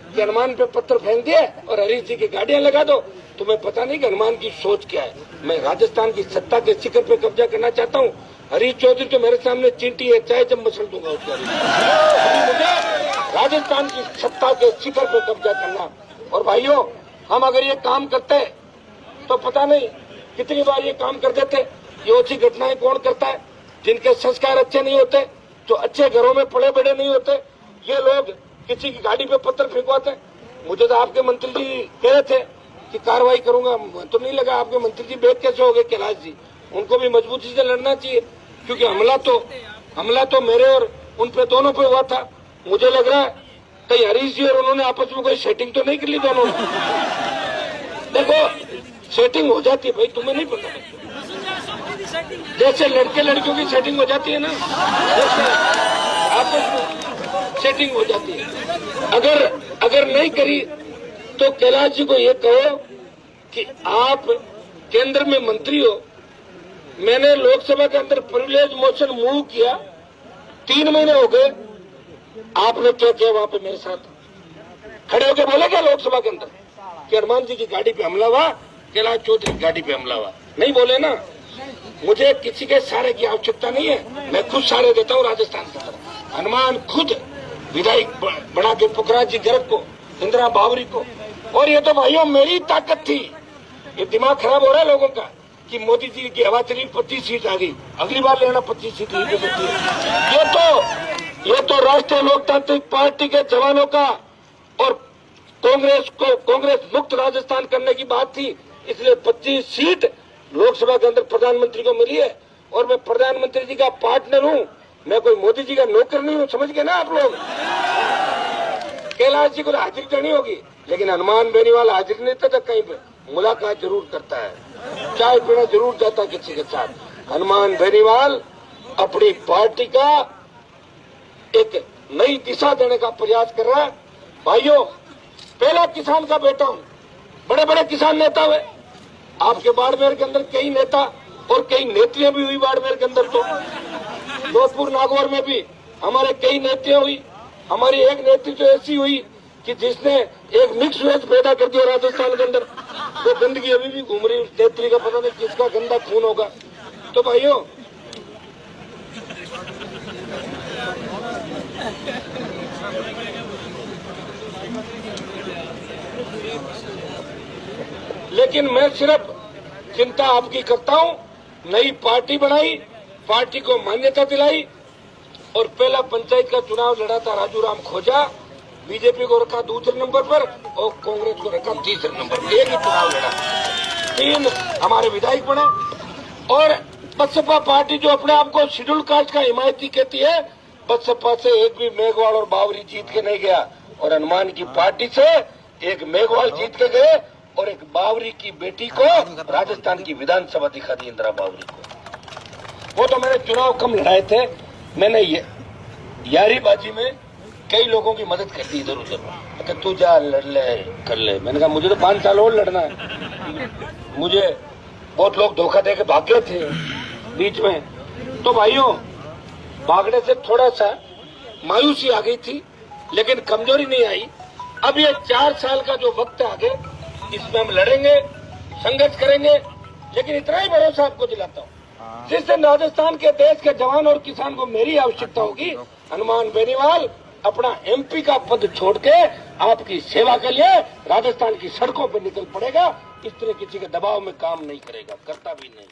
कि हनुमान पे पत्थर फेंक दिए और हरीश जी की गाड़ियां लगा दो। तुम्हें पता नहीं कि हनुमान की सोच क्या है। मैं राजस्थान की सत्ता के शिखर पे कब्जा करना चाहता हूँ। हरीश चौधरी तो मेरे सामने चींटी है, चाहे जब मसल दूंगा उसका। मुझे राजस्थान की सत्ता के शिखर पे कब्जा करना। और भाइयों, हम अगर ये काम करते तो पता नहीं कितनी बार ये काम कर देते। ये ओछी घटनाएं कौन करता है? जिनके संस्कार अच्छे नहीं होते, जो अच्छे घरों में पले बड़े नहीं होते, ये लोग किसी की गाड़ी पे पत्थर फेंकवाते। मुझे तो आपके मंत्री जी कह रहे थे कि कार्रवाई करूंगा, तो नहीं लगा। आपके मंत्री जी बेग कैसे हो गए कैलाश जी? उनको भी मजबूती से लड़ना चाहिए, क्योंकि हमला तो मेरे और उन पे दोनों पे हुआ था। मुझे लग रहा है कहीं हरीश जी और उन्होंने आपस में कोई सेटिंग तो नहीं कर ली दोनों ने। देखो, सेटिंग हो जाती है भाई, तुम्हें नहीं पता। जैसे लड़के लड़कियों की सेटिंग हो जाती है ना, जैसे आपस में सेटिंग हो जाती है। अगर नहीं करी तो कैलाश जी को ये कहो कि आप केंद्र में मंत्री हो। मैंने लोकसभा के अंदर प्रिविलेज मोशन मूव किया, 3 महीने हो गए। आपने क्या किया वहां पे? मेरे साथ खड़े होकर बोले क्या लोकसभा के अंदर कि हनुमान जी की गाड़ी पे हमला हुआ, कैलाश चौधरी की गाड़ी पे हमला हुआ? नहीं बोले ना। मुझे किसी के सहारे की आवश्यकता नहीं है, मैं खुद सहारे देता हूँ राजस्थान की तरफ। हनुमान खुद विधायक बना के पुखराज जी गर्ग को, इंदिरा बावरी को। और ये तो भाइयों मेरी ताकत थी। ये दिमाग खराब हो रहा है लोगों का कि मोदी जी की हवा चली, 25 सीट आ गई, अगली बार लेना 25 सीट नहीं दे सकती है। ये तो राष्ट्रीय लोकतांत्रिक पार्टी के जवानों का और कांग्रेस मुक्त राजस्थान करने की बात थी। इसलिए 25 सीट लोकसभा के अंदर प्रधानमंत्री को मिली है। और मैं प्रधानमंत्री जी का पार्टनर हूँ, मैं कोई मोदी जी का नौकर नहीं हूँ। समझ गए ना आप लोग? कैलाश जी को हाजिरी करनी होगी, लेकिन हनुमान बेनीवाल हाजिर नहीं था कहीं पे, मुलाकात जरूर करता है, चाय पीना जरूर जाता है किसी के साथ। हनुमान बेनीवाल अपनी पार्टी का एक नई दिशा देने का प्रयास कर रहा है। भाइयों, पहला किसान का बेटा हूं, बड़े बड़े किसान नेता हुए आपके बाड़मेर के अंदर, कई नेता और कई नेत्रियां भी हुई बाड़मेर के अंदर। तो जोधपुर नागौर में भी हमारे कई नेत्रियां हुई। हमारी एक नेत्री तो ऐसी हुई कि जिसने एक मिक्स वेज पैदा कर दिया राजस्थान के अंदर। वो गंदगी अभी भी घूम रही, उस नेत्री का पता नहीं किसका गंदा खून होगा। तो भाइयों, लेकिन मैं सिर्फ चिंता आपकी करता हूं, नई पार्टी बनाई, पार्टी को मान्यता दिलाई और पहला पंचायत का चुनाव लड़ा था राजू राम खोजा। बीजेपी को रखा दूसरे नंबर पर और कांग्रेस को रखा तीसरे नंबर पर। एक ही चुनाव लड़ा, 3 हमारे विधायक बने। और बसपा पार्टी जो अपने आप को शेड्यूल कास्ट का हिमायती कहती है, बसपा से एक भी मेघवाल और बावरी जीत के नहीं गया। और हनुमान की पार्टी से एक मेघवाल जीत के गए और एक बावरी की बेटी को राजस्थान की विधानसभा दिखा दी, इंदिरा बावरी को। वो तो मैंने चुनाव कम लड़ाए थे, मैंने यारी बाजी में कई लोगों की मदद कर दी इधर उधर। अच्छा तू जा लड़ ले कर ले, मैंने कहा मुझे तो 5 साल और लड़ना है। मुझे बहुत लोग धोखा दे के भागे थे बीच में। तो भाइयों, भागने से थोड़ा सा मायूसी आ गई थी, लेकिन कमजोरी नहीं आई। अब ये 4 साल का जो वक्त है आगे, इसमें हम लड़ेंगे, संघर्ष करेंगे। लेकिन इतना ही भरोसा आपको दिलाता हूँ, जिस दिन राजस्थान के देश के जवान और किसान को मेरी आवश्यकता होगी, हनुमान बेनीवाल अपना एमपी का पद छोड़ के आपकी सेवा के लिए राजस्थान की सड़कों पर निकल पड़ेगा। इस तरह किसी के दबाव में काम नहीं करेगा, करता भी नहीं।